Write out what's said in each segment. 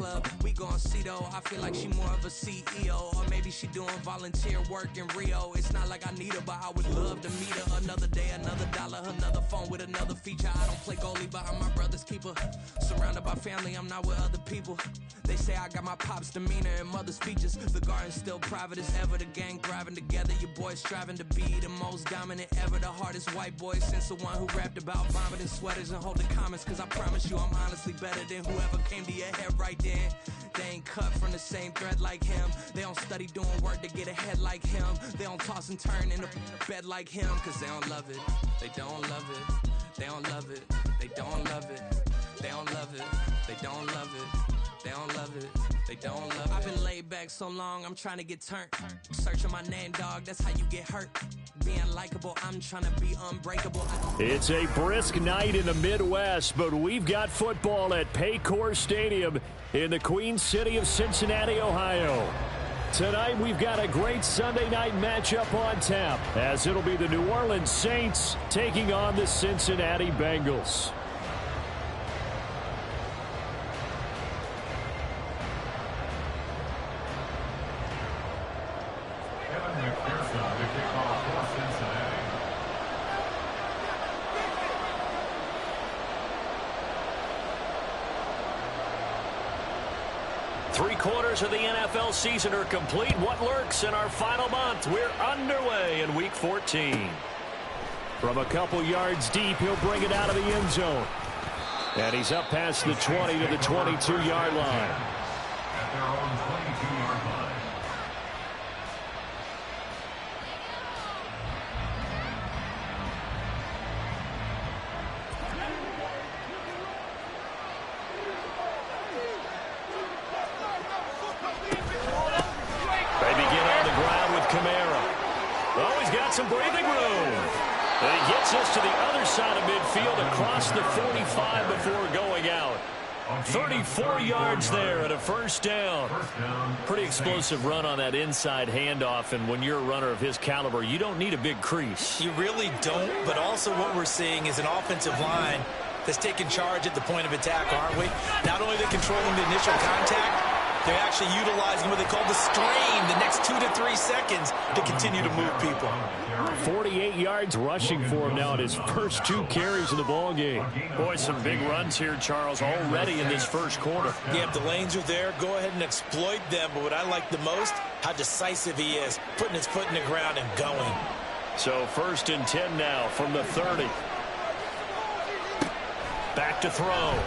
club. We gon' see though, I feel like she more of a CEO. Or maybe she doing volunteer work in Rio. It's not like I need her, but I would love to meet her. Another day, another dollar, another phone with another feature. I don't play goalie, but I'm my brother's keeper. Surrounded by family, I'm not with other people. They say I got my pop's demeanor and mother's features. The garden's still private as ever. The gang thriving together. Your boys striving to be the most dominant ever. The hardest white boy since the one who rapped about vomiting sweaters and holding comments. Cause I promise you I'm honestly better than whoever came to your head right then. They ain't cut from the same thread like him. They don't study doing work to get ahead like him. They don't toss and turn in the bed like him. Cause they don't love it. They don't love it. They don't love it. They don't love it. They don't love it. They don't love it. They don't love it. They don't love it. I've been laid back so long, I'm trying to get turned. Searching my name, dog, that's how you get hurt. Being likable, I'm trying to be unbreakable. It's a brisk night in the Midwest, but we've got football at Paycor Stadium in the Queen City of Cincinnati, Ohio. Tonight, we've got a great Sunday night matchup on tap, as it'll be the New Orleans Saints taking on the Cincinnati Bengals. Three-quarters of the NFL season are complete. What lurks in our final month? We're underway in Week 14. From a couple yards deep, he'll bring it out of the end zone. And he's up past the 20 to the 22-yard line. At their own 22-yard line. Some breathing room. And he gets us to the other side of midfield across the 45 before going out. 34 yards there and a first down. Pretty explosive run on that inside handoff, and when you're a runner of his caliber, you don't need a big crease. You really don't, but also what we're seeing is an offensive line that's taking charge at the point of attack, aren't we? Not only are they controlling the initial contact, they're actually utilizing what they call the strain, the next 2 to 3 seconds, to continue to move people. 48 yards rushing for him now at his first 2 carries of the ball game. Boy, some big runs here, Charles, already in this first quarter. Yeah, if the lanes are there, go ahead and exploit them. But what I like the most, how decisive he is, putting his foot in the ground and going. So 1st and 10 now from the 30. Back to throw.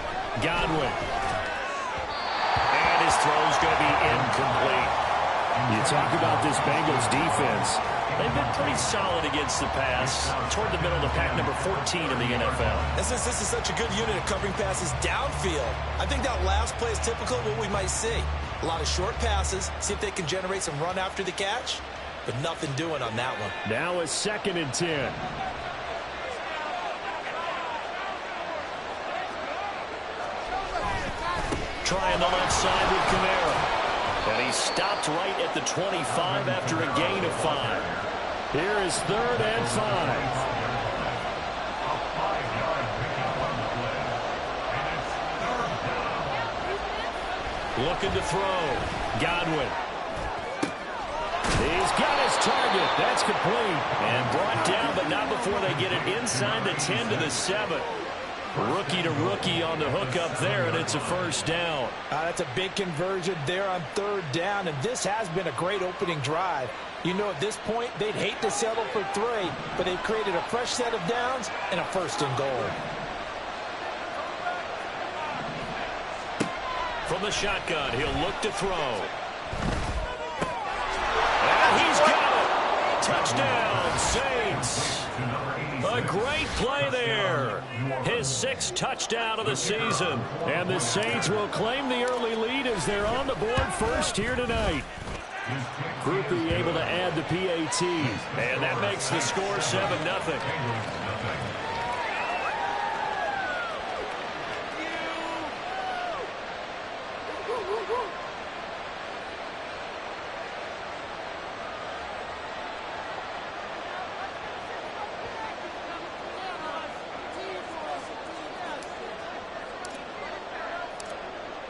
Godwin. His throw's going to be incomplete. You talk about this Bengals defense. They've been pretty solid against the pass. Toward the middle of the pack, number 14 in the NFL. This is such a good unit of covering passes downfield. I think that last play is typical of what we might see. A lot of short passes, see if they can generate some run after the catch, but nothing doing on that one. Now a 2nd and 10. Trying the left side with Kamara. And he stopped right at the 25 after a gain of 5. Here is 3rd and 5. Looking to throw. Godwin. He's got his target. That's complete. And brought down, but not before they get it inside the 10 to the 7. Rookie to rookie on the hook up there, and it's a first down. That's a big conversion there on 3rd down, and this has been a great opening drive. You know, at this point, they'd hate to settle for 3, but they've created a fresh set of downs and a 1st and goal. From the shotgun, he'll look to throw. And he's got it. Touchdown, Saints. A great play there. His 6th touchdown of the season. And the Saints will claim the early lead as they're on the board first here tonight. Groupie able to add the PAT. And that makes the score 7-0.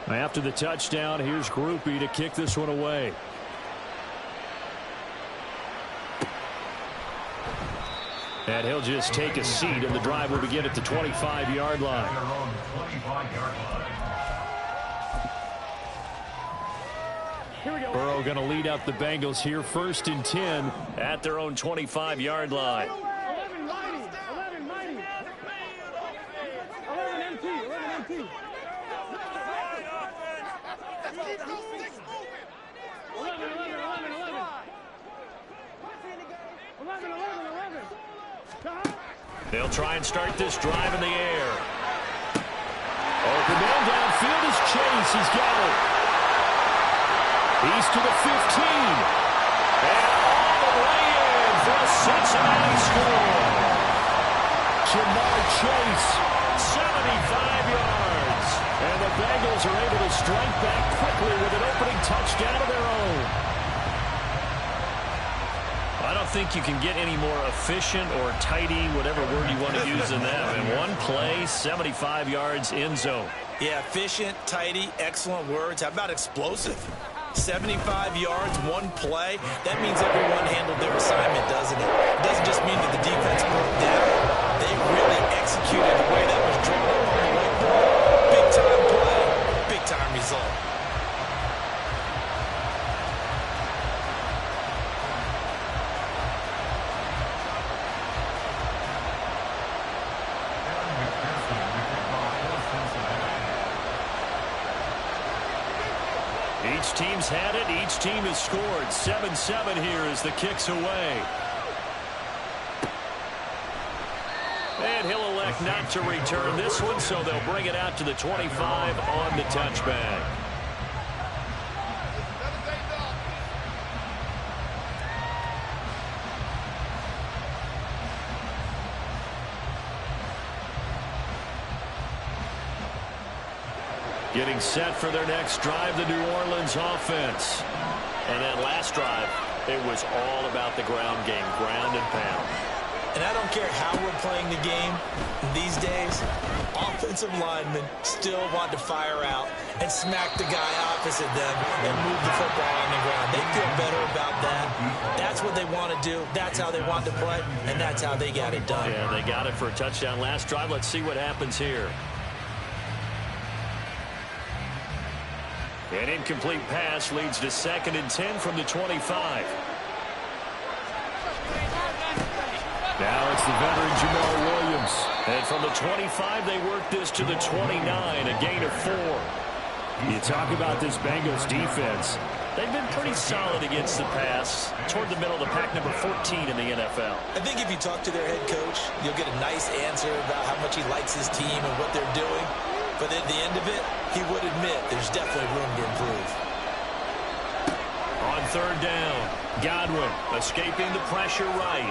After the touchdown, here's Groupie to kick this one away. And he'll just take a seat, and the drive will begin at the 25-yard line. Burrow going to lead up the Bengals here, 1st and 10 at their own 25-yard line. They'll try and start this drive in the air. Open man downfield is Chase. He's got it. He's to the 15. And all the way in for a Cincinnati score. Jamar Chase, 75 yards. And the Bengals are able to strike back quickly with an opening touchdown of their own. I don't think you can get any more efficient or tidy, whatever word you want to use in that. In one play, 75 yards in zone. Yeah, efficient, tidy, excellent words. How about explosive? 75 yards, one play. That means everyone handled their assignment, doesn't it? It doesn't just mean that the defense broke down. They really executed the way that was drawn up on the whiteboard. Big-time play, big-time result. Each team's had it. Each team has scored. 7-7 here as the kick's away. And he'll elect not to return this one, so they'll bring it out to the 25 on the touchback. Getting set for their next drive, the New Orleans offense. And that last drive, it was all about the ground game, ground and pound. And I don't care how we're playing the game these days, offensive linemen still want to fire out and smack the guy opposite them and move the football on the ground. They feel better about that. That's what they want to do. That's how they want to play, and that's how they got it done. Yeah, they got it for a touchdown last drive. Let's see what happens here. An incomplete pass leads to 2nd and 10 from the 25. Now it's the veteran Jamal Williams. And from the 25, they work this to the 29, a gain of 4. You talk about this Bengals defense. They've been pretty solid against the pass, toward the middle of the pack, number 14 in the NFL. I think if you talk to their head coach, you'll get a nice answer about how much he likes his team and what they're doing. But at the end of it, he would admit there's definitely room to improve. On 3rd down, Godwin escaping the pressure right.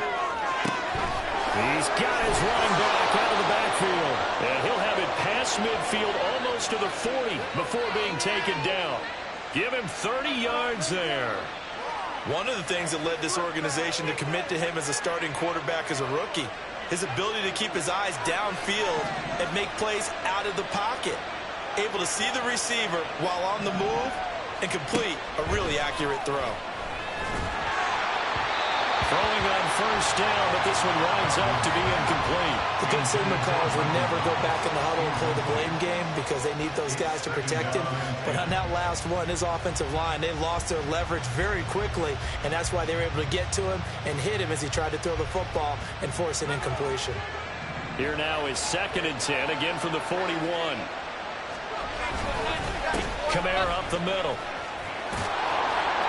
He's got his running back out of the backfield. And he'll have it past midfield almost to the 40 before being taken down. Give him 30 yards there. One of the things that led this organization to commit to him as a starting quarterback as a rookie, his ability to keep his eyes downfield and make plays out of the pocket. Able to see the receiver while on the move and complete a really accurate throw. Throwing on 1st down, but this one winds up to be incomplete. The good signal calls would never go back in the huddle and play the blame game because they need those guys to protect him. But on that last one, his offensive line, they lost their leverage very quickly, and that's why they were able to get to him and hit him as he tried to throw the football and force an incompletion. Here now is 2nd and 10, again from the 41. Kamara up the middle.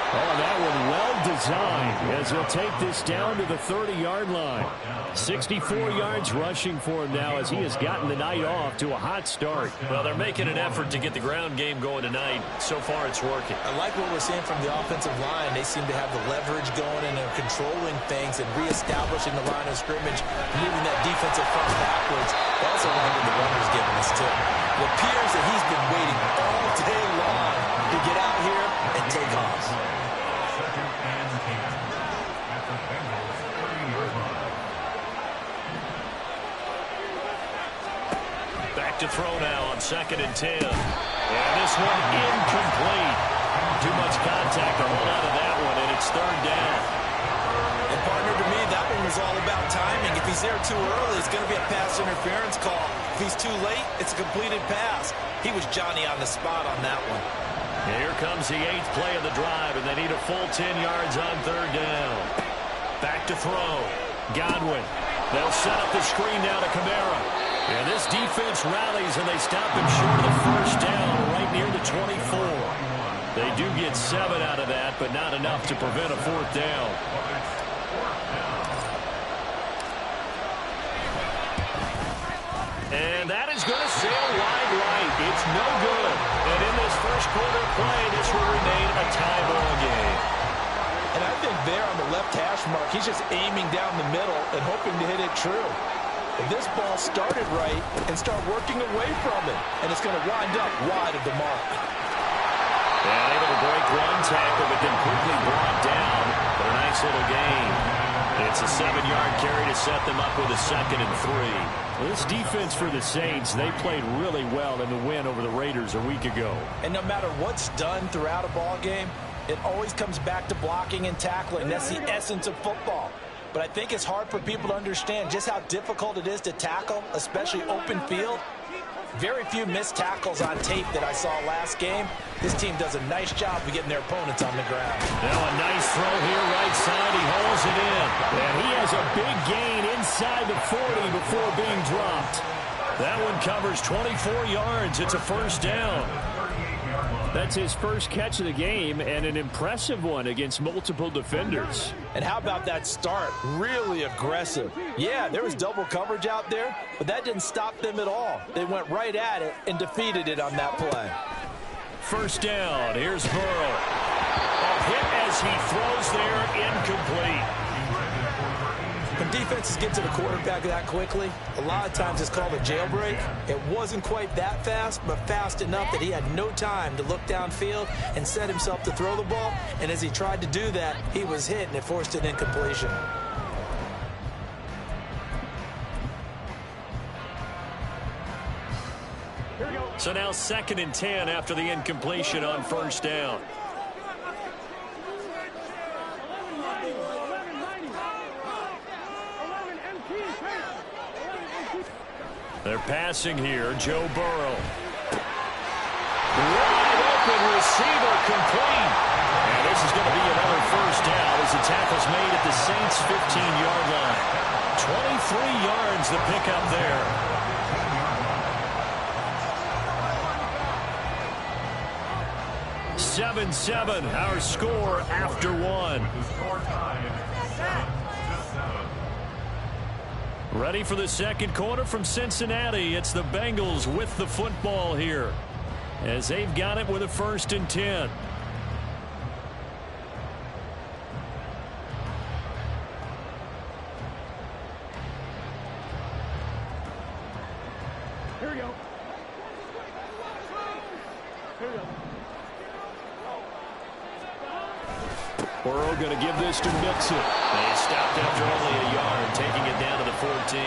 Oh, that one well designed as he'll take this down to the 30-yard line. 64 yards rushing for him now as he has gotten the night off to a hot start. Well, they're making an effort to get the ground game going tonight. So far, it's working. I like what we're seeing from the offensive line. They seem to have the leverage going and they're controlling things and reestablishing the line of scrimmage, moving that defensive front backwards. They also like what the runner's giving us, too. It appears that he's been waiting all day long to get out here and take off. Back to throw now on 2nd and 10. And this one incomplete. Too much contact to hold out of that one, and it's third down. And partner, to me, that one was all about timing. If he's there too early, it's going to be a pass interference call. If he's too late, it's a completed pass. He was Johnny on the spot on that one. And here comes the 8th play of the drive, and they need a full 10 yards on third down. Back to throw. Godwin. They'll set up the screen now to Kamara. And this defense rallies, and they stop him short of the first down right near the 24. They do get 7 out of that, but not enough to prevent a fourth down. And that is going to sail wide right. It's no good. And in this first quarter play, this will remain a tie ball game. And I think there on the left hash mark, he's just aiming down the middle and hoping to hit it true. If this ball started right and start working away from it, and it's going to wind up wide of the mark. And able to break one tackle, but then quickly brought down. But a nice little gain. It's a 7-yard carry to set them up with a 2nd and 3. Well, this defense for the Saints, they played really well in the win over the Raiders a week ago. And no matter what's done throughout a ball game, it always comes back to blocking and tackling. That's the essence of football. But I think it's hard for people to understand just how difficult it is to tackle, especially open field. Very few missed tackles on tape that I saw last game. This team does a nice job of getting their opponents on the ground. Now a nice throw here right side. He hauls it in. And he has a big gain inside the 40 before being dropped. That one covers 24 yards. It's a first down. That's his first catch of the game, and an impressive one against multiple defenders. And how about that start? Really aggressive. Yeah, there was double coverage out there, but that didn't stop them at all. They went right at it and defeated it on that play. First down. Here's Burrow. A hit as he throws there, incomplete. When defenses get to the quarterback that quickly, a lot of times it's called a jailbreak. It wasn't quite that fast, but fast enough that he had no time to look downfield and set himself to throw the ball. And as he tried to do that, he was hit, and it forced an incompletion. So now 2nd and 10 after the incompletion on first down. They're passing here. Joe Burrow. Wide open receiver, complete. And this is going to be another first down as the tackle's made at the Saints' 15-yard line. 23 yards the pickup there. Seven, our score after one. Ready for the second quarter from Cincinnati. It's the Bengals with the football here as they've got it with a 1st and 10. Here we go. Burrow going to give this to Mixon. They stopped after only a yard, taking it down to the 14.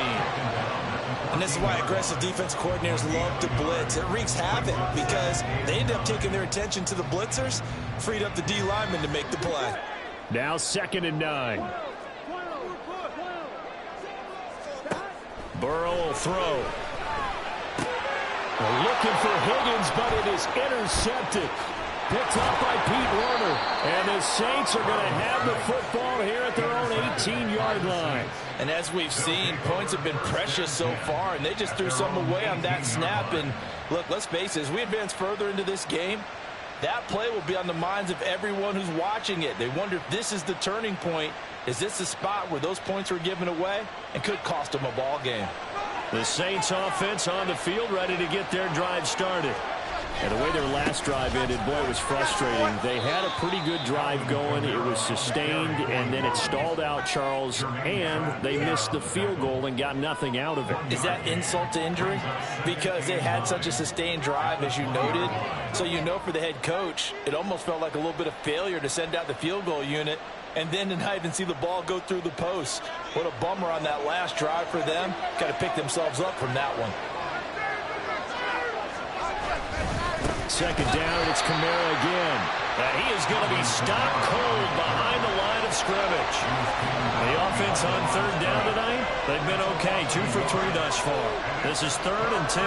And this is why aggressive defense coordinators love to blitz. It wreaks havoc because they end up taking their attention to the blitzers, freed up the D lineman to make the play. Now 2nd and 9. Burrow will throw. They're looking for Higgins, but it is intercepted. Picked up by Pete Werner. And the Saints are going to have the football here at their own 18-yard line. And as we've seen, points have been precious so far, and they just threw some away on that snap. And look, let's face it, as we advance further into this game, that play will be on the minds of everyone who's watching it. They wonder if this is the turning point. Is this the spot where those points were given away and could cost them a ball game? The Saints offense on the field, ready to get their drive started. And the way their last drive ended, boy, it was frustrating. They had a pretty good drive going. It was sustained, and then it stalled out, Charles, and they missed the field goal and got nothing out of it. Is that insult to injury? Because they had such a sustained drive, as you noted. So you know for the head coach, it almost felt like a little bit of failure to send out the field goal unit and then to not even see the ball go through the post. What a bummer on that last drive for them. Got to pick themselves up from that one. second down, and it's Kamara again. And he is going to be stopped cold behind the line of scrimmage. The offense on third down tonight, they've been okay. 2 for 3 thus far. This is 3rd and 10.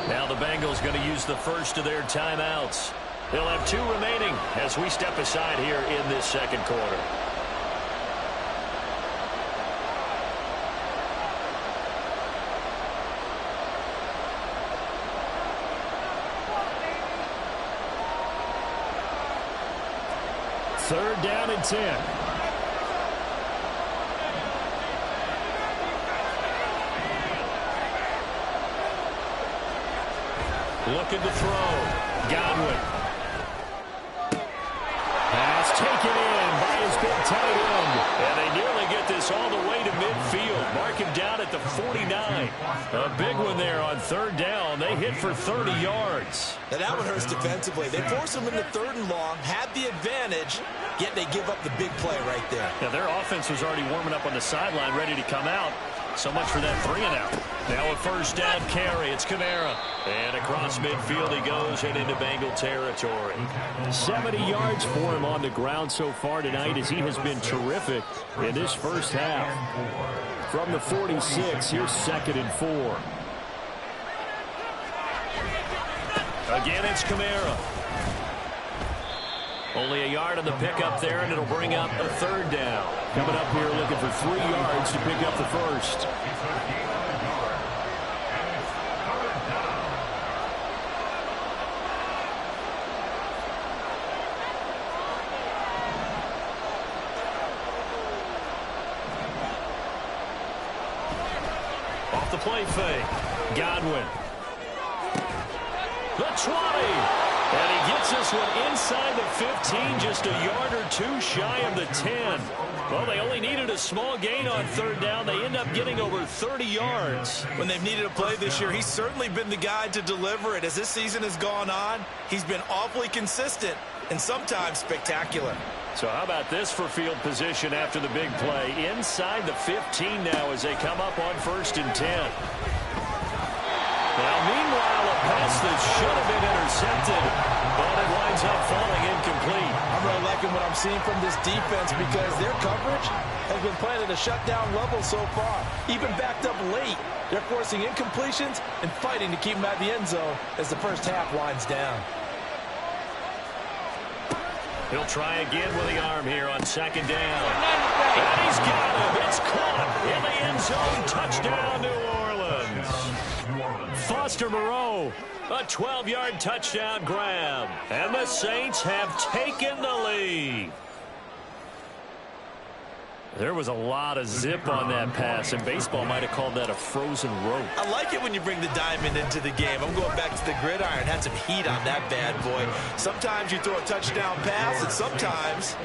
Now the Bengals going to use the first of their timeouts. They'll have 2 remaining as we step aside here in this second quarter. Third down and 10. Looking to throw. Godwin. Pass taken in by his big tight end. And they nearly get this all the way to midfield. Mark him down at the 49. A big one there on third down. They hit for 30 yards. Now that one hurts defensively. They force them into 3rd and long, had the advantage, yet they give up the big play right there. Now their offense was already warming up on the sideline, ready to come out. So much for that 3-and-out. Now a first down carry. It's Kamara. And across midfield he goes and into Bengal territory. 70 yards for him on the ground so far tonight as he has been terrific in this first half. From the 46, here's 2nd and 4. Again, it's Kamara. Only a yard on the pickup there, and it'll bring up a 3rd down. Coming up here looking for 3 yards to pick up the first. Off the play fake. Godwin. The 20. And he gets this one inside the 15, just a yard or 2 shy of the 10. Well, they only needed a small gain on third down. They end up getting over 30 yards. When they've needed a play this year, he's certainly been the guy to deliver it. As this season has gone on, he's been awfully consistent and sometimes spectacular. So how about this for field position after the big play? Inside the 15 now as they come up on 1st and 10. Now, meanwhile, a pass that should have been intercepted, but it winds up falling incomplete. I'm really liking what I'm seeing from this defense because their coverage has been playing at a shutdown level so far. Even backed up late, they're forcing incompletions and fighting to keep them at the end zone as the first half winds down. He'll try again with the arm here on 2nd down. And he's got him. It's caught in the end zone. Touchdown, New Orleans. Foster Moreau, a 12-yard touchdown grab. And the Saints have taken the lead. There was a lot of zip on that pass, and baseball might have called that a frozen rope. I like it when you bring the diamond into the game. I'm going back to the gridiron. Had some heat on that bad boy. Sometimes you throw a touchdown pass, and sometimes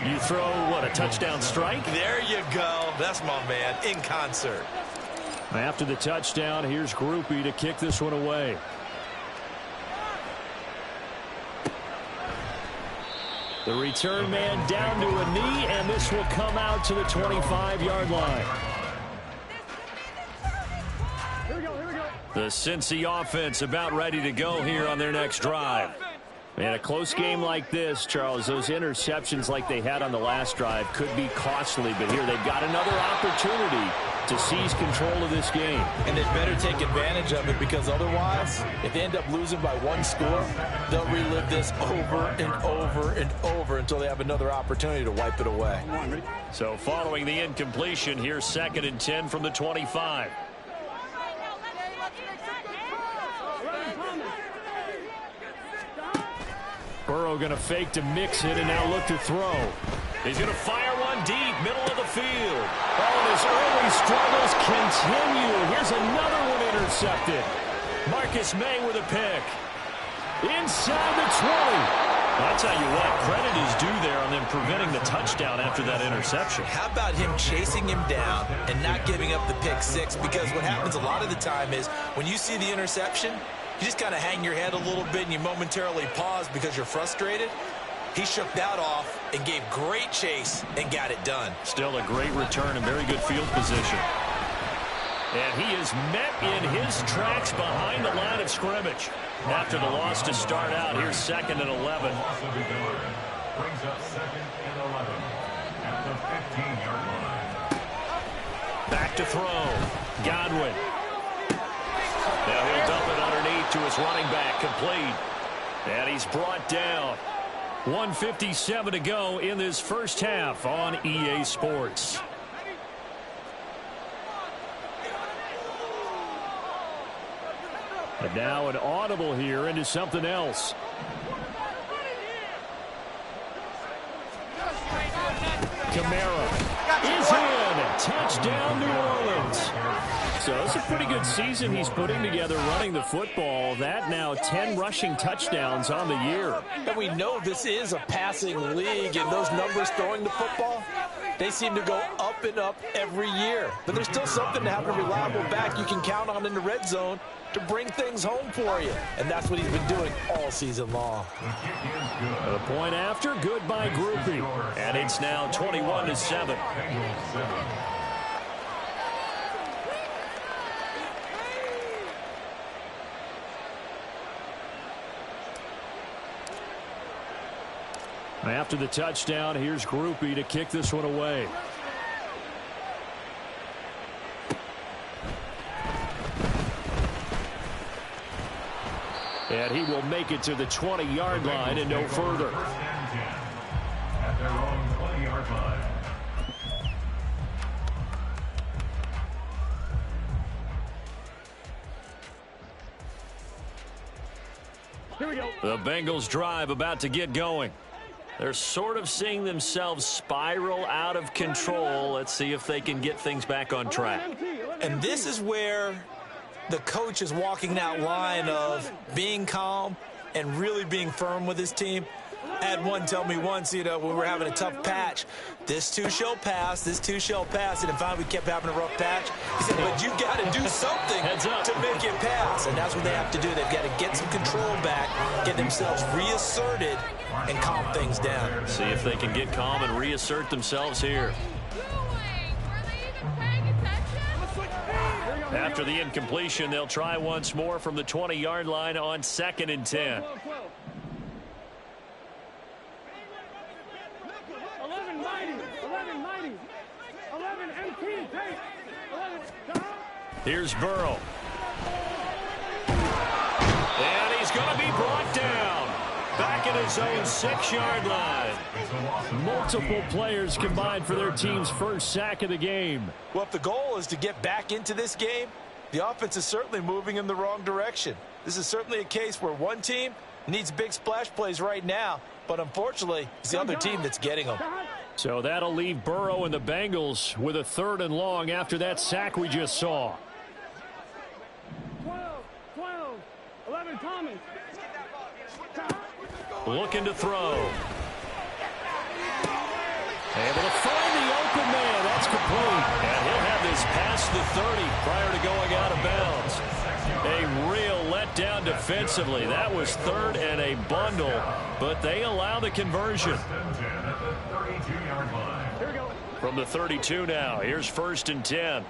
you throw, what, a touchdown strike? There you go. That's my man, in concert. After the touchdown, here's Groupie to kick this one away. The return man down to a knee, and this will come out to the 25-yard line. The Cincy offense about ready to go here on their next drive. In a close game like this, Charles, those interceptions like they had on the last drive could be costly, but here they've got another opportunity to seize control of this game. And they better take advantage of it because otherwise, if they end up losing by 1 score, they'll relive this over and over and over until they have another opportunity to wipe it away. So following the incompletion, here's 2nd and 10 from the 25. Burrow going to fake to mix it and now look to throw. He's going to fire one deep, middle of the field. Oh, and his early struggles continue. Here's another one intercepted. Marcus May with a pick. Inside the 20. I'll tell you what, credit is due there on them preventing the touchdown after that interception. How about him chasing him down and not giving up the pick 6? Because what happens a lot of the time is when you see the interception, you just kind of hang your head a little bit and you momentarily pause because you're frustrated. He shook that off and gave great chase and got it done. Still a great return and very good field position. And he is met in his tracks behind the line of scrimmage. After the loss to start out, here's 2nd and 11. Brings up 2nd and 11 at the 15-yard line. Back to throw. Godwin. Now he'll dump it underneath to his running back, complete. And he's brought down. 1:57 to go in this first half on EA Sports. And now an audible here into something else. Kamara is in. Touchdown, New Orleans. So it's a pretty good season he's putting together running the football. That now 10 rushing touchdowns on the year. And we know this is a passing league, and those numbers throwing the football, they seem to go up and up every year. But there's still something to have a reliable back you can count on in the red zone to bring things home for you. And that's what he's been doing all season long. A point after, good by Groupie. And it's now 21-7. After the touchdown, here's Groupie to kick this one away. And he will make it to the 20-yard line and no further. At their own 20-yard line. Here we go. The Bengals drive about to get going. They're sort of seeing themselves spiral out of control. Let's see if they can get things back on track. And this is where the coach is walking that line of being calm and really being firm with his team. I had one tell me once, when we were having a tough patch, this too shall pass, this too shall pass. And finally we kept having a rough patch. He said, but you got to do something to make it pass. And that's what they have to do. They've got to get some control back, get themselves reasserted, and calm things down. See if they can get calm and reassert themselves here. After the incompletion, they'll try once more from the 20-yard line on 2nd and 10. Here's Burrow. And he's going to be brought down. Back at his own 6-yard line. Multiple players combined for their team's first sack of the game. Well, if the goal is to get back into this game, the offense is certainly moving in the wrong direction. This is certainly a case where one team needs big splash plays right now, but unfortunately, it's the other team that's getting them. So that'll leave Burrow and the Bengals with a 3rd and long after that sack we just saw. 12, 11, Thomas. Looking to throw. Able to find the open man. That's complete. And he'll have this past the 30 prior to going out of bounds. A real letdown defensively. That was 3rd and a bundle, but they allow the conversion. From the 32 now, here's 1st and 10.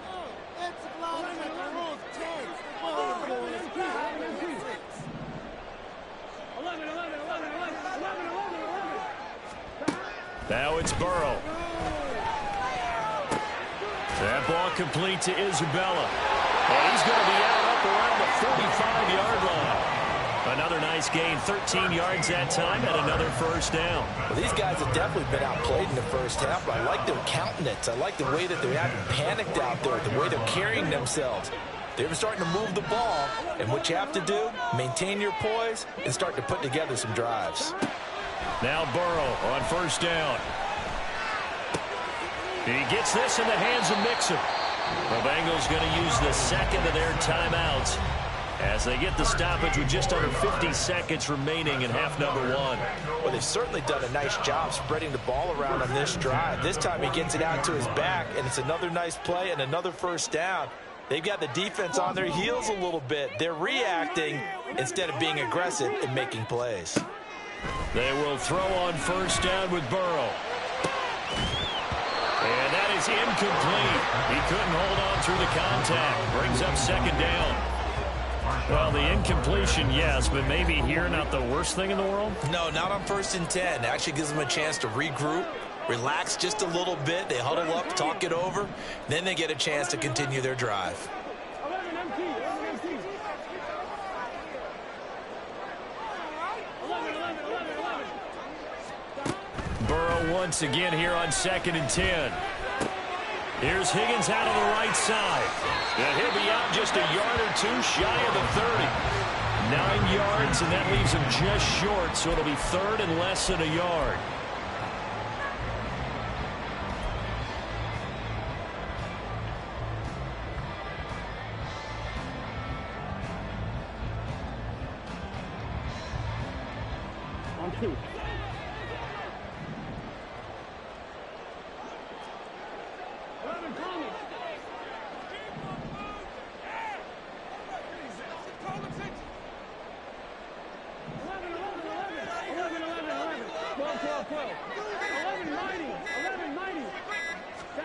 Now it's Burrow. That ball complete to Isabella. And he's going to be out up around the 45-yard line. Another nice gain, 13 yards that time, and another first down. Well, these guys have definitely been outplayed in the first half, but I like their countenance. I like the way that they're having panicked out there, the way they're carrying themselves. They're starting to move the ball, and what you have to do, maintain your poise and start to put together some drives. Now Burrow on first down. He gets this in the hands of Mixon. The Bengals going to use the 2nd of their timeouts as they get the stoppage with just under 50 seconds remaining in half number 1. Well, they've certainly done a nice job spreading the ball around on this drive. This time he gets it out to his back, and it's another nice play and another first down. They've got the defense on their heels a little bit. They're reacting instead of being aggressive and making plays. They will throw on first down with Burrow. And that is is incomplete. He couldn't hold on through the contact. Brings up second down. Well, the incompletion, yes, but maybe here not the worst thing in the world? No, not on 1st and 10. It actually gives them a chance to regroup, relax just a little bit. They huddle up, talk it over. Then they get a chance to continue their drive. 11 empty. 11 empty. 11. Burrow once again here on 2nd and 10. Here's Higgins out on the right side. And he'll be out just a yard or two shy of the 30. 9 yards, and that leaves him just short, so it'll be 3rd and less than a yard. On 2.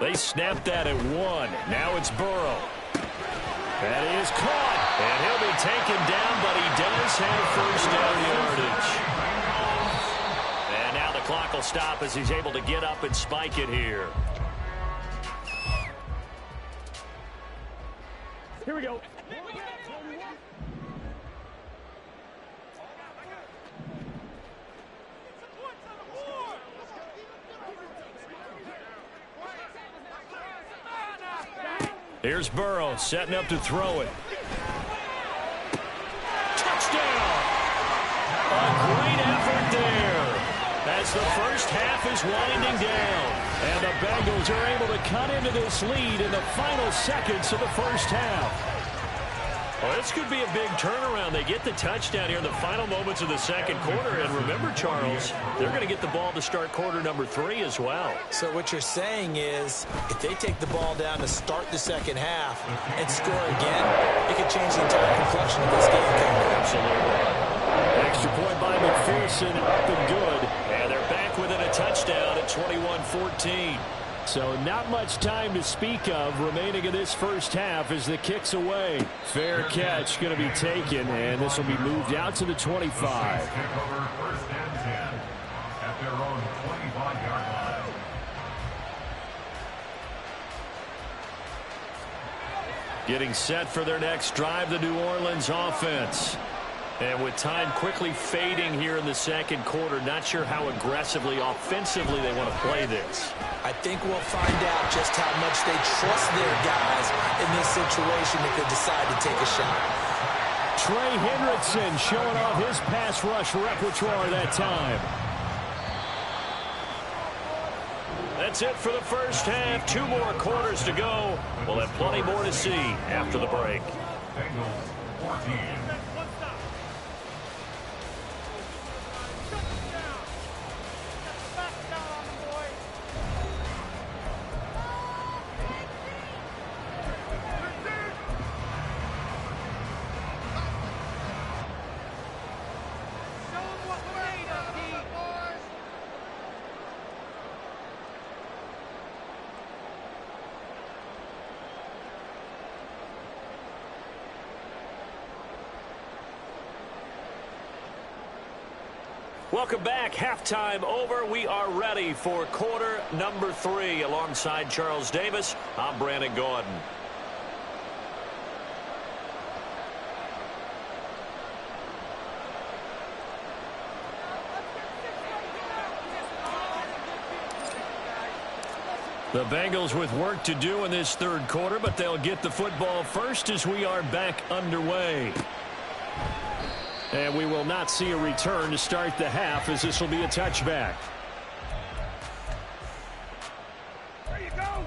They snapped that at 1. Now it's Burrow. That is caught. And he'll be taken down, but he does have first down yardage. And now the clock will stop as he's able to get up and spike it here. Here we go. Here's Burrow setting up to throw it. Touchdown! A great effort there as the first half is winding down. And the Bengals are able to cut into this lead in the final seconds of the first half. Well, this could be a big turnaround. They get the touchdown here in the final moments of the second quarter. And remember, Charles, they're going to get the ball to start quarter number 3 as well. So what you're saying is if they take the ball down to start the second half and score again, it could change the entire complexion of this game. Absolutely. Extra point by McPherson, up and good. And they're back within a touchdown at 21-14. So not much time to speak of remaining in this first half as the kick's away. Fair catch going to be taken, and this will be moved out to the 25. Kick over 1st and 10 at their own 25-yard line. Getting set for their next drive, the New Orleans offense. And with time quickly fading here in the second quarter, not sure how aggressively, offensively they want to play this. I think we'll find out just how much they trust their guys in this situation if they decide to take a shot. Trey Hendrickson showing off his pass rush repertoire that time. That's it for the first half. 2 more quarters to go. We'll have plenty more to see after the break. Bengals 14. Welcome back. Halftime over. We are ready for quarter number 3. Alongside Charles Davis, I'm Brandon Gordon. The Bengals with work to do in this third quarter, but they'll get the football first as we are back underway. And we will not see a return to start the half as this will be a touchback. There you go.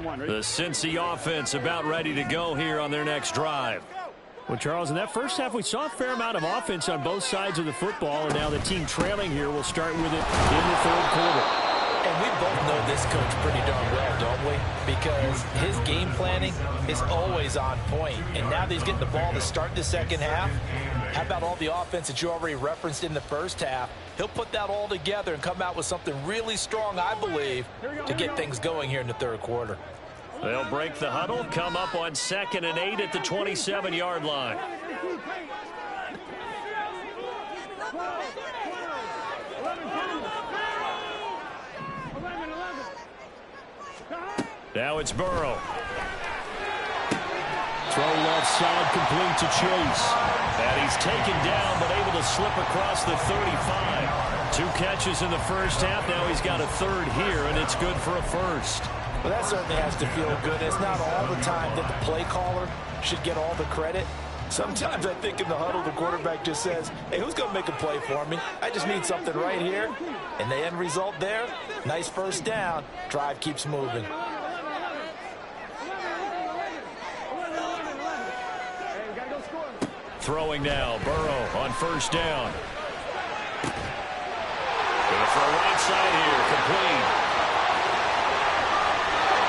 1. The Cincy offense about ready to go here on their next drive. Well, Charles, in that first half, we saw a fair amount of offense on both sides of the football, and now the team trailing here will start with it in the third quarter. And we both know this coach pretty darn well, don't we? Because his game planning is always on point. And now that he's getting the ball to start the second half, how about all the offense that you already referenced in the first half? He'll put that all together and come out with something really strong, I believe, to get things going here in the third quarter. They'll break the huddle, come up on 2nd and 8 at the 27-yard line. Now it's Burrow. Throw left side, complete to Chase. And he's taken down, but able to slip across the 35. 2 catches in the first half. Now he's got a third here, and it's good for a first. Well, that certainly has to feel good. It's not all the time that the play caller should get all the credit. Sometimes I think in the huddle, the quarterback just says, hey, who's going to make a play for me? I just need something right here. And the end result there, nice first down. Drive keeps moving. Throwing now, Burrow on first down. Going for a right side here, complete.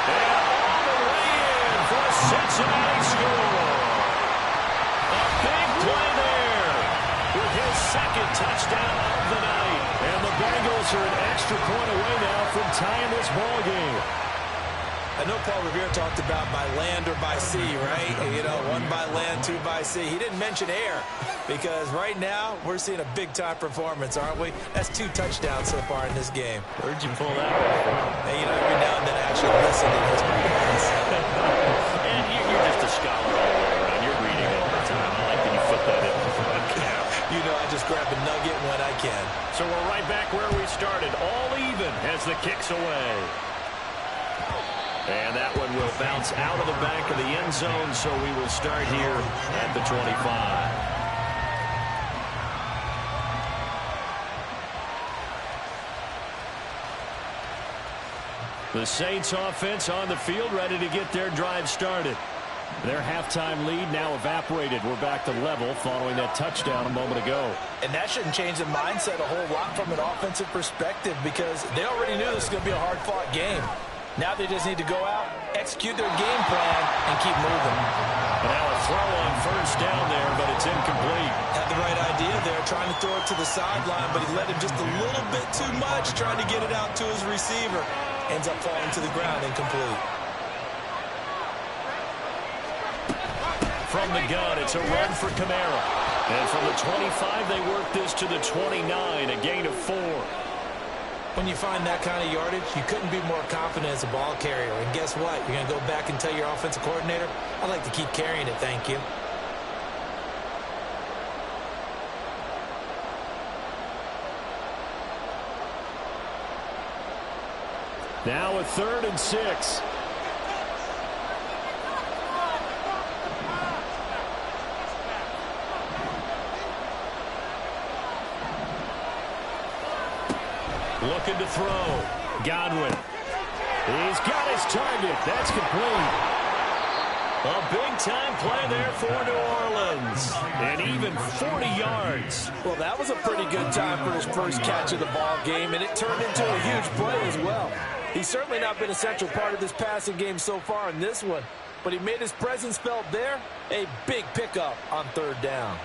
And all the way in for a Cincinnati score. A big play there with his second touchdown of the night. And the Bengals are an extra point away now from tying this ball game. I know Paul Revere talked about by land or by sea, right? You know, 1 by land, 2 by sea. He didn't mention air because right now we're seeing a big-time performance, aren't we? That's 2 touchdowns so far in this game. Where'd you pull that one? And, you know, every now and then I actually listen to his performance. And you're just a scholar all the way around. You're reading all the time. I like that you put that in the cap. You know, I just grab a nugget when I can. So we're right back where we started, all even as the kick's away. And that one will bounce out of the back of the end zone, so we will start here at the 25. The Saints offense on the field, ready to get their drive started. Their halftime lead now evaporated. We're back to level following that touchdown a moment ago. And that shouldn't change the mindset a whole lot from an offensive perspective because they already knew this was going to be a hard-fought game. Now they just need to go out, execute their game plan, and keep moving. Now a throw on first down there, but it's incomplete. Had the right idea there, trying to throw it to the sideline, but he led him just a little bit too much, trying to get it out to his receiver. Ends up falling to the ground, incomplete. From the gun, it's a run for Kamara. And from the 25, they work this to the 29, a gain of 4. When you find that kind of yardage, you couldn't be more confident as a ball carrier. And guess what? You're going to go back and tell your offensive coordinator, I'd like to keep carrying it, thank you. Now a 3rd and 6. Looking to throw. Godwin. He's got his target. That's complete. A big-time play there for New Orleans. And even 40 yards. Well, that was a pretty good time for his first catch of the ball game, and it turned into a huge play as well. He's certainly not been a central part of this passing game so far in this one, but he made his presence felt there. A big pickup on 3rd down.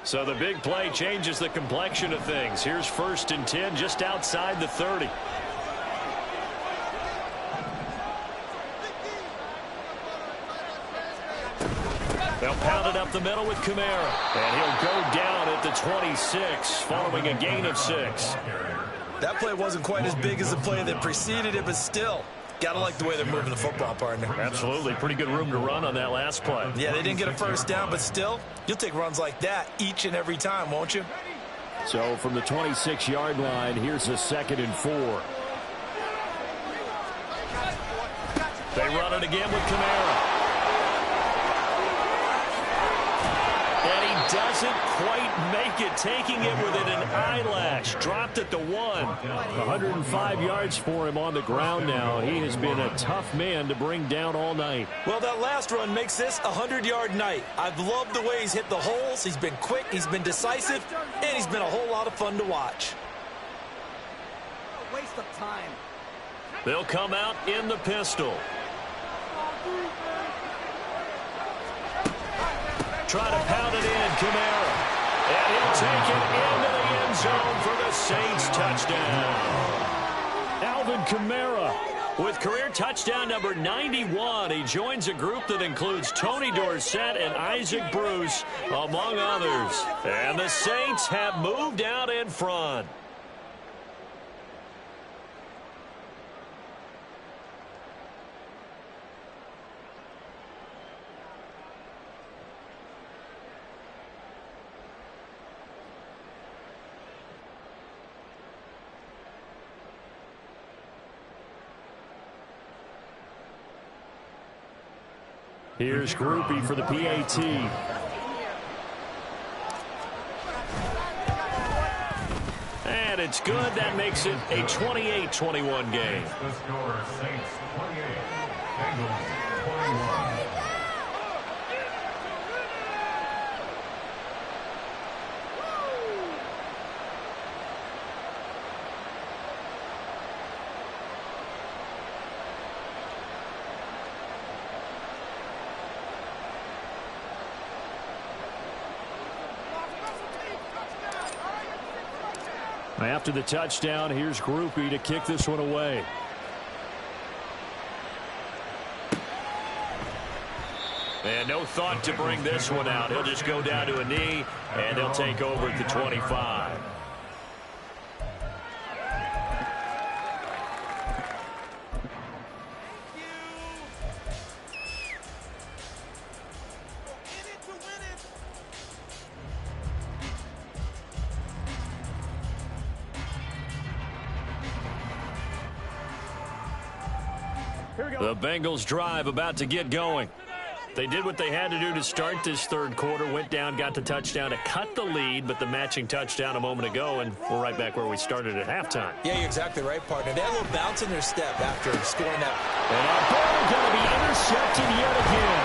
So the big play changes the complexion of things. Here's 1st and 10 just outside the 30. They'll pound it up the middle with Kamara. And he'll go down at the 26 following a gain of 6. That play wasn't quite as big as the play that preceded it, but still, gotta like the way they're moving the football, partner. Absolutely. Pretty good room to run on that last play. Yeah, they didn't get a first down, but still, you'll take runs like that each and every time, won't you? So from the 26-yard line, here's a 2nd and 4. They run it again with Kamara. And he doesn't quite make it, taking it within an eyelash. Dropped at the 1. 105 yards for him on the ground now. He has been a tough man to bring down all night. Well, that last run makes this a 100-yard night. I've loved the way he's hit the holes. He's been quick, he's been decisive, and he's been a whole lot of fun to watch. A waste of time. They'll come out in the pistol. Try to pound it in, Kamara. And he'll take it into the end zone for the Saints touchdown. Alvin Kamara with career touchdown number 91. He joins a group that includes Tony Dorsett and Isaac Bruce, among others. And the Saints have moved out in front. Here's Groupie for the PAT. And it's good. That makes it a 28-21 game. The score, Saints 28, Bengals 21. After the touchdown, here's Groupie to kick this one away. And no thought to bring this one out. He'll just go down to a knee, and they'll take over at the 25. The Bengals drive about to get going. They did what they had to do to start this third quarter, went down, got the touchdown to cut the lead, but the matching touchdown a moment ago, and we're right back where we started at halftime. Yeah, you're exactly right, partner. They had a little bounce in their step after scoring that. And our ball going to be intercepted yet again.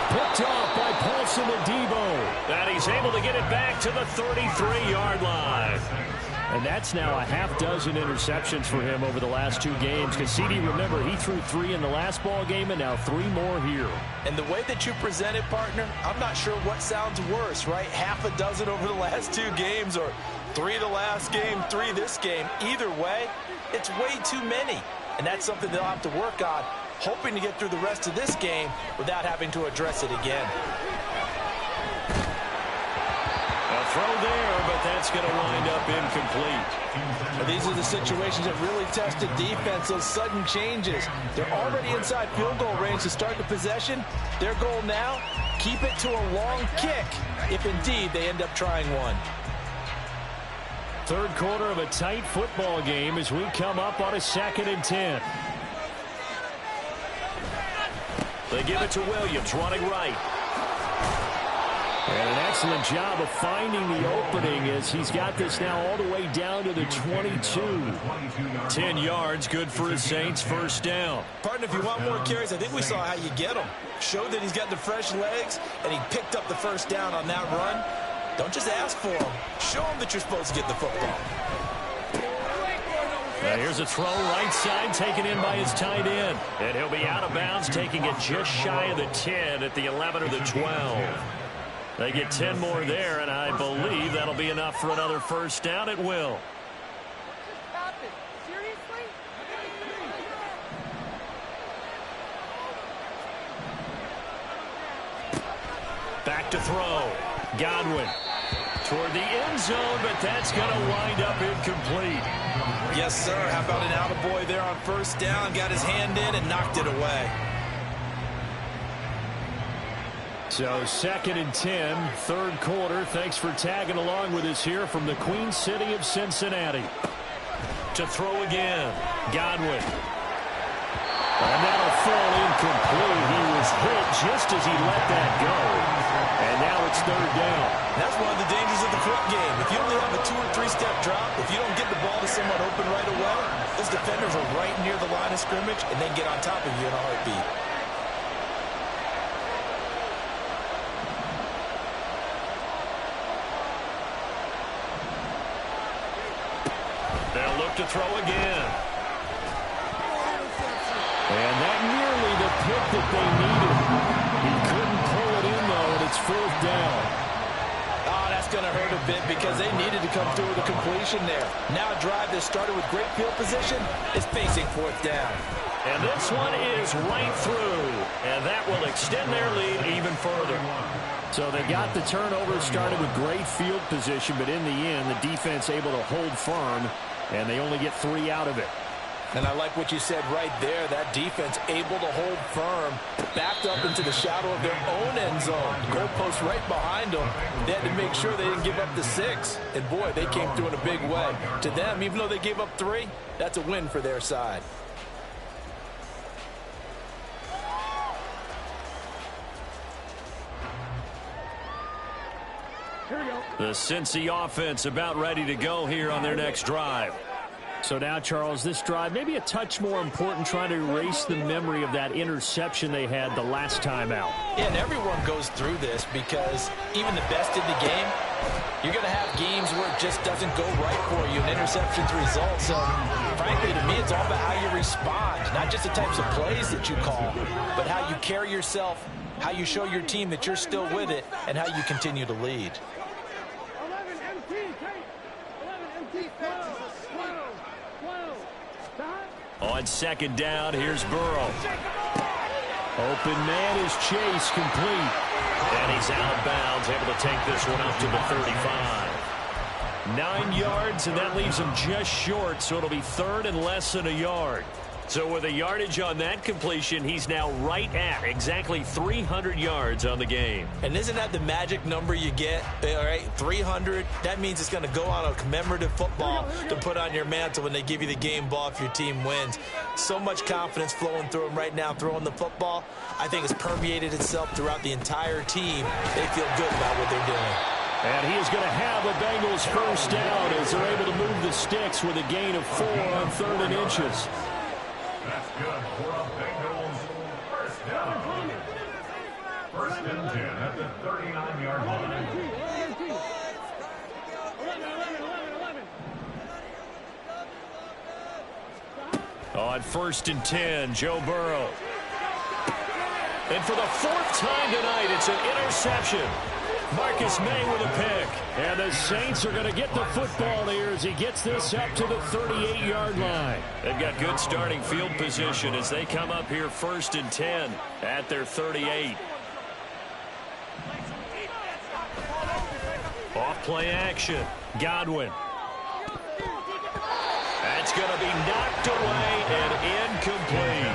Picked off by Paulson Adebo. And he's able to get it back to the 33-yard line. And that's now a half dozen interceptions for him over the last 2 games. Because CD, remember, he threw 3 in the last ball game and now 3 more here. And the way that you present it, partner, I'm not sure what sounds worse, right? Half a dozen over the last 2 games or 3 the last game, 3 this game. Either way, it's way too many. And that's something they'll have to work on, hoping to get through the rest of this game without having to address it again. Throw there, but that's going to wind up incomplete. Well, these are the situations that really test the defense, those sudden changes. They're already inside field goal range to start the possession. Their goal now, keep it to a long kick, if indeed they end up trying one. Third quarter of a tight football game as we come up on a 2nd and 10. They give it to Williams, running right. And an excellent job of finding the opening as he's got this now all the way down to the 22. 10 yards, good for his Saints, first down. Partner, if you want more carries, I think we saw how you get them. Showed that he's got the fresh legs, and he picked up the first down on that run. Don't just ask for them. Show them that you're supposed to get the football. Now here's a throw right side taken in by his tight end. And he'll be out of bounds, taking it just shy of the 10 at the 11 or the 12. They get 10 more there, and I believe that'll be enough for another first down. It will. Back to throw. Godwin toward the end zone, but that's going to wind up incomplete. Yes, sir. How about an attaboy there on first down? Got his hand in and knocked it away. So 2nd and 10, third quarter. Thanks for tagging along with us here from the Queen City of Cincinnati. To throw again. Godwin. And that'll fall incomplete. He was hit just as he let that go. And now it's third down. That's one of the dangers of the quick game. If you only have a 2- or 3-step drop, if you don't get the ball to someone open right away, those defenders are right near the line of scrimmage and then get on top of you in a heartbeat. They'll look to throw again. And that nearly the pick that they needed. He couldn't pull it in, though, and it's fourth down. Oh, that's going to hurt a bit because they needed to come through with a completion there. Now a drive that started with great field position is facing fourth down. And this one is right through, and that will extend their lead even further. So they got the turnover, started with great field position, but in the end, the defense able to hold firm, and they only get 3 out of it. And I like what you said right there. That defense able to hold firm, backed up into the shadow of their own end zone. Goalpost right behind them. They had to make sure they didn't give up the 6. And, boy, they came through in a big way. To them, even though they gave up 3, that's a win for their side. Here we go. The Cincy offense about ready to go here on their next drive. So now, Charles, this drive maybe a touch more important, trying to erase the memory of that interception they had the last time out. Yeah, and everyone goes through this because even the best in the game, you're going to have games where it just doesn't go right for you and interceptions result. So, frankly, to me, it's all about how you respond, not just the types of plays that you call, but how you carry yourself, how you show your team that you're still with it, and how you continue to lead. 11 MT, take. 11 MT, 12. On second down, here's Burrow. Open man is Chase, complete. And he's out of bounds, able to take this one up to the 35. 9 yards, and that leaves him just short, so it'll be third and less than a yard. So with a yardage on that completion, he's now right at exactly 300 yards on the game. And isn't that the magic number you get? All right, 300. That means it's going to go on a commemorative football to put on your mantle when they give you the game ball if your team wins. So much confidence flowing through him right now, throwing the football. I think it's permeated itself throughout the entire team. They feel good about what they're doing. And he is going to have a Bengals first down as they're able to move the sticks with a gain of 4 on 3rd and inches. That's good for a Bengals first down. First and 10 at the 39-yard line. 11. On 1st and 10, Joe Burrow. And for the 4th time tonight, it's an interception. Marcus May with a pick. And the Saints are going to get the football here as he gets this up to the 38-yard line. They've got good starting field position as they come up here 1st and 10 at their 38. Off play action. Godwin. That's going to be knocked away and incomplete.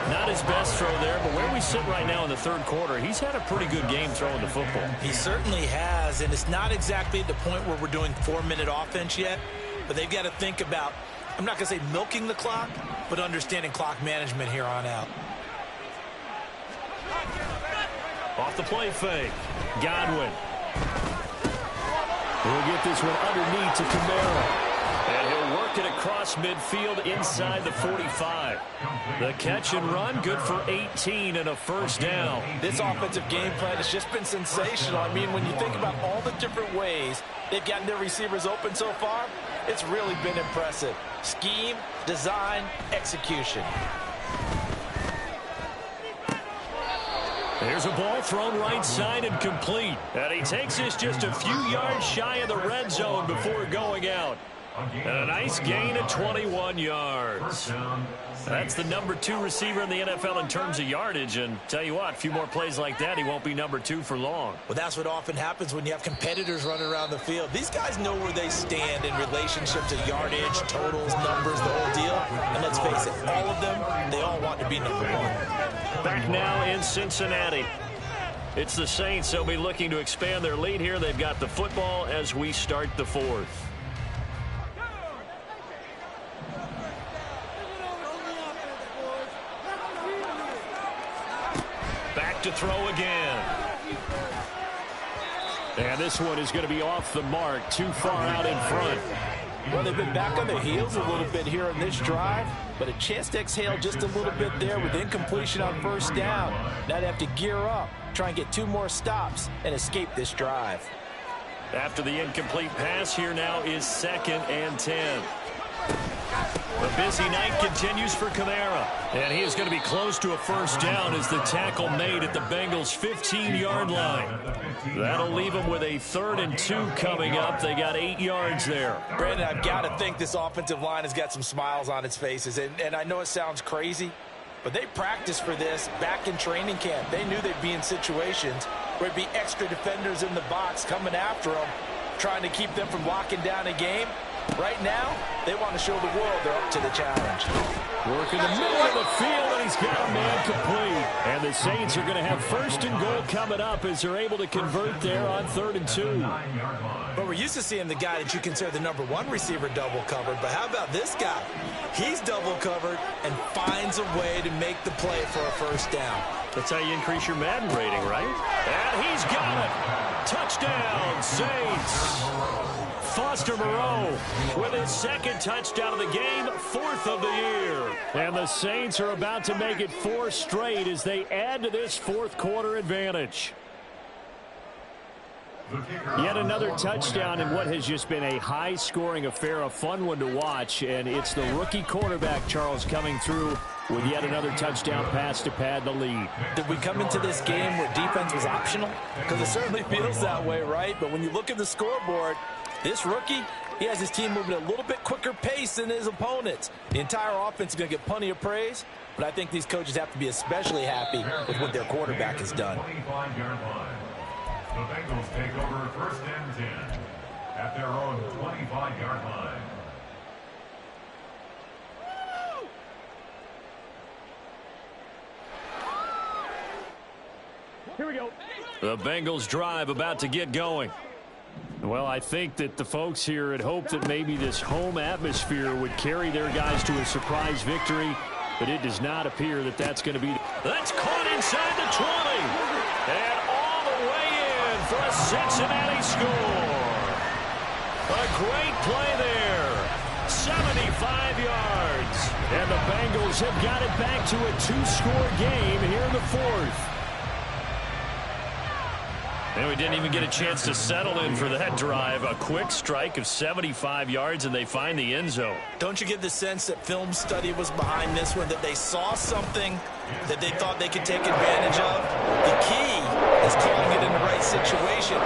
Not his best throw there, but where we sit right now in the 3rd quarter, he's had a pretty good game throwing the football. He certainly has, and it's not exactly at the point where we're doing 4-minute offense yet, but they've got to think about, I'm not going to say milking the clock, but understanding clock management here on out. Off the play fake. Godwin. We'll get this one underneath to Kamara. And he'll work it across midfield inside the 45. The catch and run, good for 18 and a first down. This offensive game plan has just been sensational. I mean, when you think about all the different ways they've gotten their receivers open so far, it's really been impressive. Scheme, design, execution. There's a ball thrown right side and complete. And he takes this just a few yards shy of the red zone before going out. And a nice gain of 21 yards. That's the number 2 receiver in the NFL in terms of yardage. And tell you what, a few more plays like that, he won't be number 2 for long. Well, that's what often happens when you have competitors running around the field. These guys know where they stand in relationship to yardage, totals, numbers, the whole deal. And let's face it, all of them, they all want to be number 1. Back now in Cincinnati. It's the Saints. They'll be looking to expand their lead here. They've got the football as we start the 4th. Back to throw again. And this one is going to be off the mark, too far out in front. Well, they've been back on their heels a little bit here on this drive, but a chance to exhale just a little bit there with incompletion on first down. Now they have to gear up, try and get 2 more stops, and escape this drive. After the incomplete pass, here now is 2nd and 10. The busy night continues for Kamara. And he is going to be close to a first down as the tackle made at the Bengals' 15-yard line. That'll leave them with a 3rd and 2 coming up. They got 8 yards there. Brandon, I've got to think this offensive line has got some smiles on its faces. And I know it sounds crazy, but they practiced for this back in training camp. They knew they'd be in situations where it'd be extra defenders in the box coming after them, trying to keep them from locking down a game. Right now, they want to show the world they're up to the challenge. Work in the middle of the field, and he's got a man complete. And the Saints are going to have 1st and goal coming up as they're able to convert there on 3rd and 2. But we're used to seeing the guy that you consider the number 1 receiver double covered. But how about this guy? He's double covered and finds a way to make the play for a first down. That's how you increase your Madden rating, right? And he's got it. Touchdown, Saints. Foster Moreau with his 2nd touchdown of the game, 4th of the year. And the Saints are about to make it 4 straight as they add to this 4th quarter advantage. Yet another touchdown in what has just been a high-scoring affair, a fun one to watch. And it's the rookie quarterback, Charles, coming through with yet another touchdown pass to pad the lead. Did we come into this game where defense was optional? Because it certainly feels that way, right? But when you look at the scoreboard, this rookie, he has his team moving at a little bit quicker pace than his opponents. The entire offense is going to get plenty of praise, but I think these coaches have to be especially happy with what their quarterback has done. The Bengals take over 1st and 10 at their own 25-yard line. Here we go. The Bengals drive about to get going. Well, I think that the folks here had hoped that maybe this home atmosphere would carry their guys to a surprise victory, but it does not appear that that's going to be. That's caught inside the 20. And all the way in for a Cincinnati score. A great play there. 75 yards. And the Bengals have got it back to a 2-score game here in the 4th. And we didn't even get a chance to settle in for that drive. A quick strike of 75 yards, and they find the end zone. Don't you get the sense that film study was behind this one, that they saw something that they thought they could take advantage of? The key is calling it in the right situation,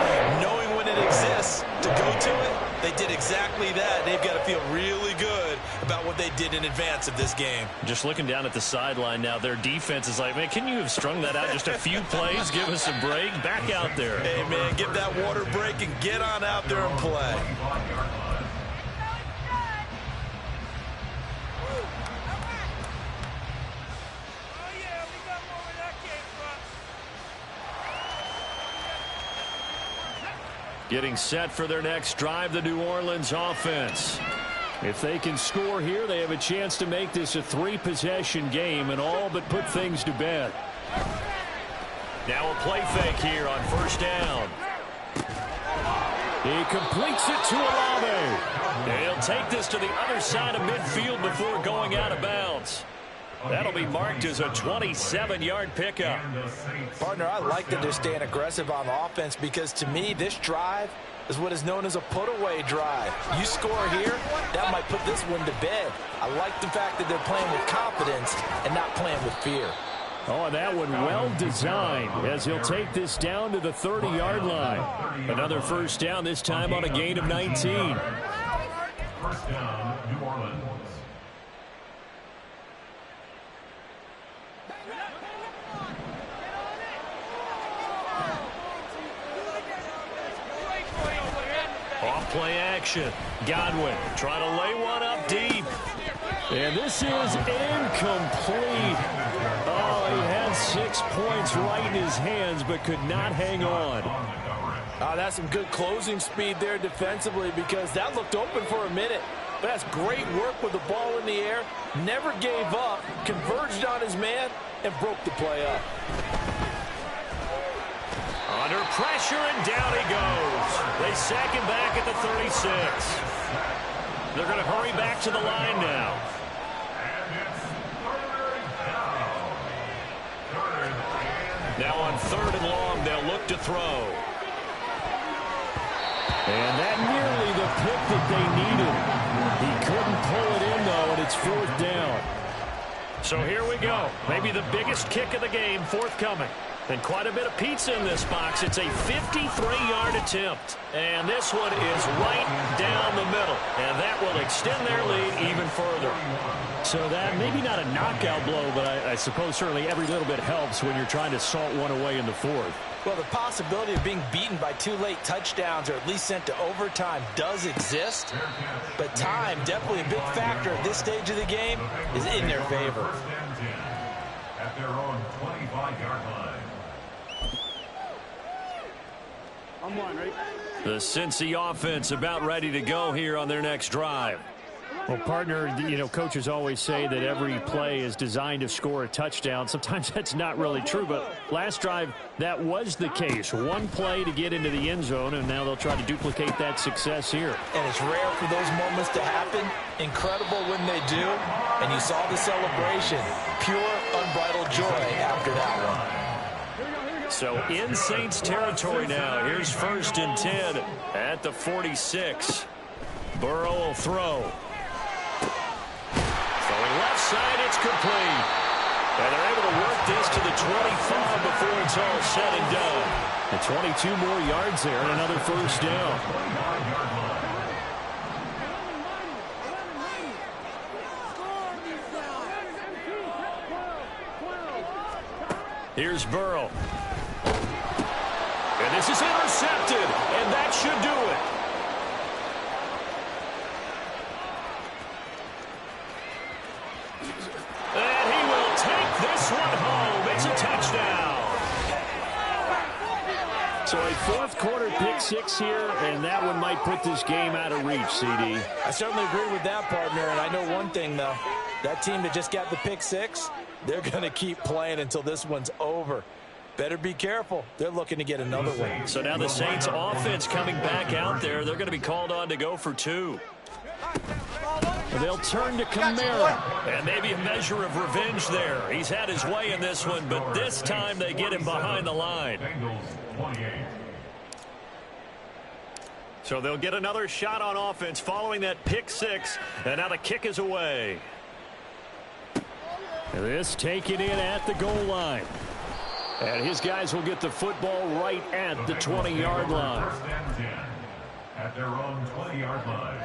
knowing when it exists to go to it. They did exactly that. They've got to feel really good about what they did in advance of this game. Just looking down at the sideline now, their defense is like, man, can you have strung that out just a few plays? Give us a break. Back out there. Hey, man, give that water break and get on out there and play. Getting set for their next drive, the New Orleans offense. If they can score here, they have a chance to make this a 3-possession game and all but put things to bed. Now a play fake here on first down. He completes it to Olave. And he'll take this to the other side of midfield before going out of bounds. That'll be marked as a 27-yard pickup. Partner, I like that they're staying aggressive on offense because, to me, this drive is what is known as a put-away drive. You score here, that might put this one to bed. I like the fact that they're playing with confidence and not playing with fear. Oh, and that one well designed as he'll take this down to the 30-yard line. Another first down, this time on a gain of 19. First down, New Orleans. Off play action. Godwin trying to lay one up deep. And this is incomplete. Oh, he had 6 points right in his hands, but could not hang on. That's some good closing speed there defensively, because that looked open for a minute. But that's great work with the ball in the air. Never gave up, converged on his man, and broke the play up. Under pressure, and down he goes. They sack him back at the 36. They're going to hurry back to the line now. Now on 3rd and long, they'll look to throw. And that nearly the pick that they needed. He couldn't pull it in, though, and it's 4th down. So here we go. Maybe the biggest kick of the game forthcoming. And quite a bit of pizza in this box. It's a 53-yard attempt. And this one is right down the middle. And that will extend their lead even further. So that, maybe not a knockout blow, but I suppose certainly every little bit helps when you're trying to salt one away in the 4th. Well, the possibility of being beaten by 2 late touchdowns or at least sent to overtime does exist. But time, definitely a big factor at this stage of the game, is in their favor. At their own 25-yard line. I'm one, right? The Cincy offense about ready to go here on their next drive. Well, partner, you know, coaches always say that every play is designed to score a touchdown. Sometimes that's not really true, but last drive, that was the case. One play to get into the end zone, and now they'll try to duplicate that success here. And it's rare for those moments to happen. Incredible when they do. And you saw the celebration. Pure, unbridled joy after that one. So in Saints territory now. Here's 1st and 10 at the 46. Burrow will throw. Throwing left side, it's complete. And they're able to work this to the 25 before it's all said and done. The 22 more yards there and another first down. Here's Burrow. And this is intercepted, and that should do it. And he will take this one home. It's a touchdown. So a 4th quarter pick 6 here, and that one might put this game out of reach, CD. I certainly agree with that, partner, and I know one thing, though. That team that just got the pick 6, they're going to keep playing until this one's over. Better be careful. They're looking to get another one. So now the Saints offense coming back out there. They're going to be called on to go for 2. They'll turn to Kamara. And maybe a measure of revenge there. He's had his way in this one, but this time they get him behind the line. So they'll get another shot on offense following that pick 6. And now the kick is away. This taken in at the goal line. And his guys will get the football right at the 20-yard line. 1st and 10 at their own 20-yard line.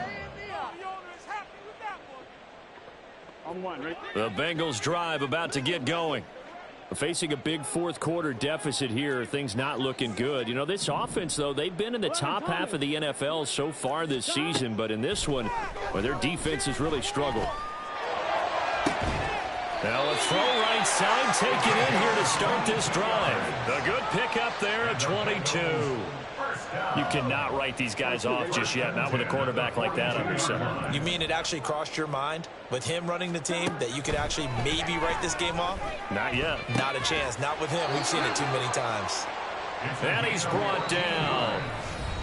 I'm one, right? The Bengals drive about to get going. Facing a big 4th quarter deficit here, things not looking good. You know, this offense, though, they've been in the top half of the NFL so far this season, but in this one, well, their defense has really struggled. Now a throw right side taken in here to start this drive. The good pick up there at 22. You cannot write these guys off just yet, not with a quarterback like that under center. You mean it actually crossed your mind with him running the team that you could actually maybe write this game off? Not yet. Not a chance. Not with him. We've seen it too many times. And he's brought down.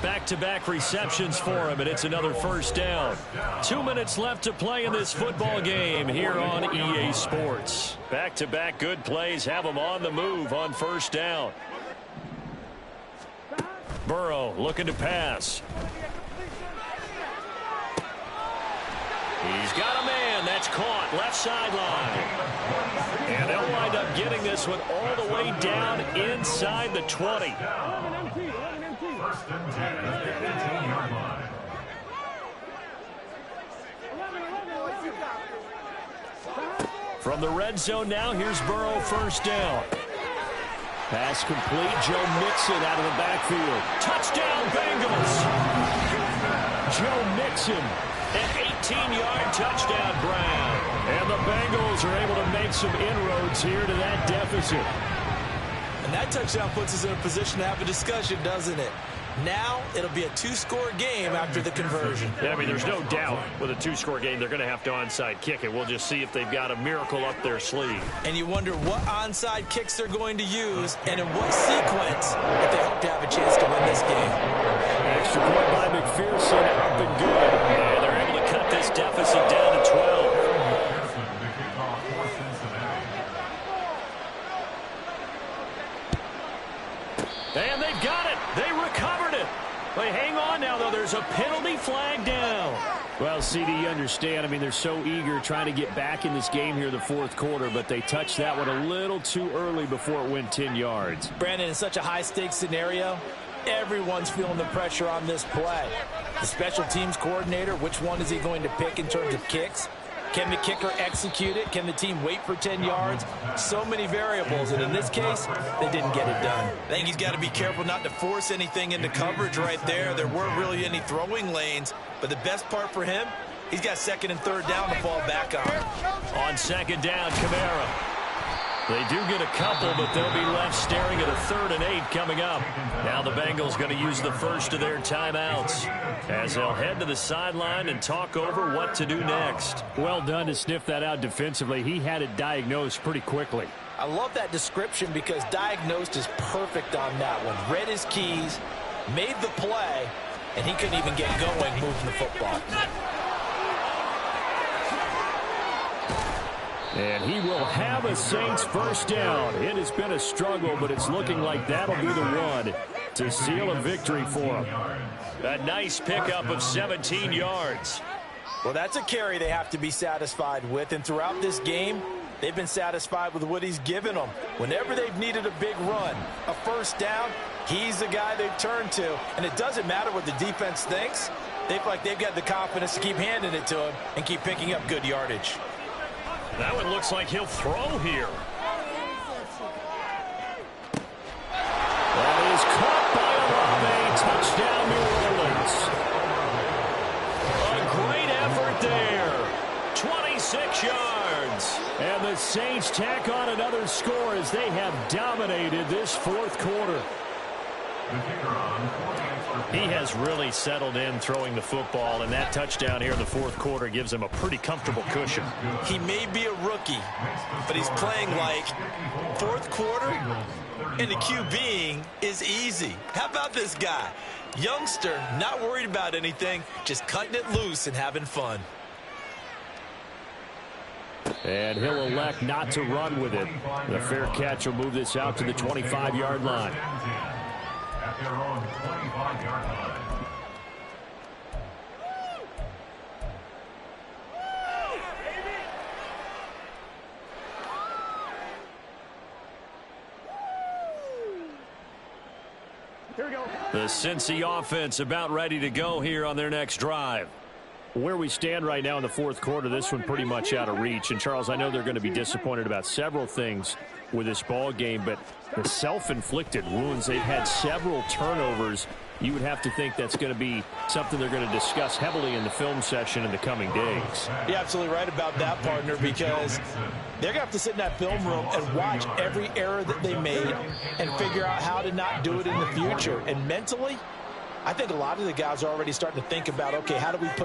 Back-to-back receptions for him, and it's another first down. 2 minutes left to play in this football game here on EA Sports. Back-to-back good plays have him on the move on first down. Burrow looking to pass. He's got a man. That It's caught left sideline. And they'll wind up getting this one all the way down inside the 20. 11 empty. 11 empty. First and 10 at the 18-yard line. 11. From the red zone now, here's Burrow, first down. Pass complete. Joe Mixon out of the backfield. Touchdown, Bengals. Joe Mixon. An 18-yard touchdown, Brown. And the Bengals are able to make some inroads here to that deficit. And that touchdown puts us in a position to have a discussion, doesn't it? Now it'll be a two-score game after the conversion. Yeah, I mean, there's no doubt with a two-score game they're going to have to onside kick it. We'll just see if they've got a miracle up their sleeve. And you wonder what onside kicks they're going to use and in what sequence if they hope to have a chance to win this game. Extra point by McPherson, up and good. And they're able to cut this deficit down to 12. And they've got it. They recovered it. They hang on now, though. There's a penalty flag down. Well, CD, you understand. I mean, they're so eager trying to get back in this game here in the fourth quarter, but they touched that one a little too early before it went 10 yards. Brandon, in such a high-stakes scenario, everyone's feeling the pressure on this play. The special teams coordinator, which one is he going to pick in terms of kicks? Can the kicker execute it? Can the team wait for 10 yards? So many variables, and in this case, they didn't get it done. I think he's got to be careful not to force anything into coverage right there. There weren't really any throwing lanes, but the best part for him, he's got second and third down to fall back on. On second down, Kamara. They do get a couple, but they'll be left staring at a 3rd and 8 coming up. Now the Bengals going to use the first of their timeouts as they'll head to the sideline and talk over what to do next. Well done to sniff that out defensively. He had it diagnosed pretty quickly. I love that description because diagnosed is perfect on that one. Read his keys, made the play, and he couldn't even get going moving the football. And he will have a Saints first down. It has been a struggle, but it's looking like that'll be the one to seal a victory for him. A nice pickup of 17 yards. Well, that's a carry they have to be satisfied with, and throughout this game, they've been satisfied with what he's given them. Whenever they've needed a big run, a first down, he's the guy they've turned to. And it doesn't matter what the defense thinks. They feel like they've got the confidence to keep handing it to him and keep picking up good yardage. That one looks like he'll throw here. That is caught by Olave. Touchdown, New Orleans. A great effort there. 26 yards. And the Saints tack on another score as they have dominated this fourth quarter. He has really settled in throwing the football, and that touchdown here in the fourth quarter gives him a pretty comfortable cushion. He may be a rookie, but he's playing like fourth quarter, and the QBing is easy. How about this guy? Youngster, not worried about anything, just cutting it loose and having fun. And he'll elect not to run with it. The fair catch will move this out to the 25-yard line. At their own 25-yard line. Here we go. The Cincy offense about ready to go here on their next drive. Where we stand right now in the fourth quarter, this one pretty much out of reach. And, Charles, I know they're going to be disappointed about several things with this ball game, but the self-inflicted wounds, they've had several turnovers. You would have to think that's going to be something they're going to discuss heavily in the film session in the coming days. You're absolutely right about that, partner, because they're going to have to sit in that film room and watch every error that they made and figure out how to not do it in the future. And mentally, I think a lot of the guys are already starting to think about, okay, how do we put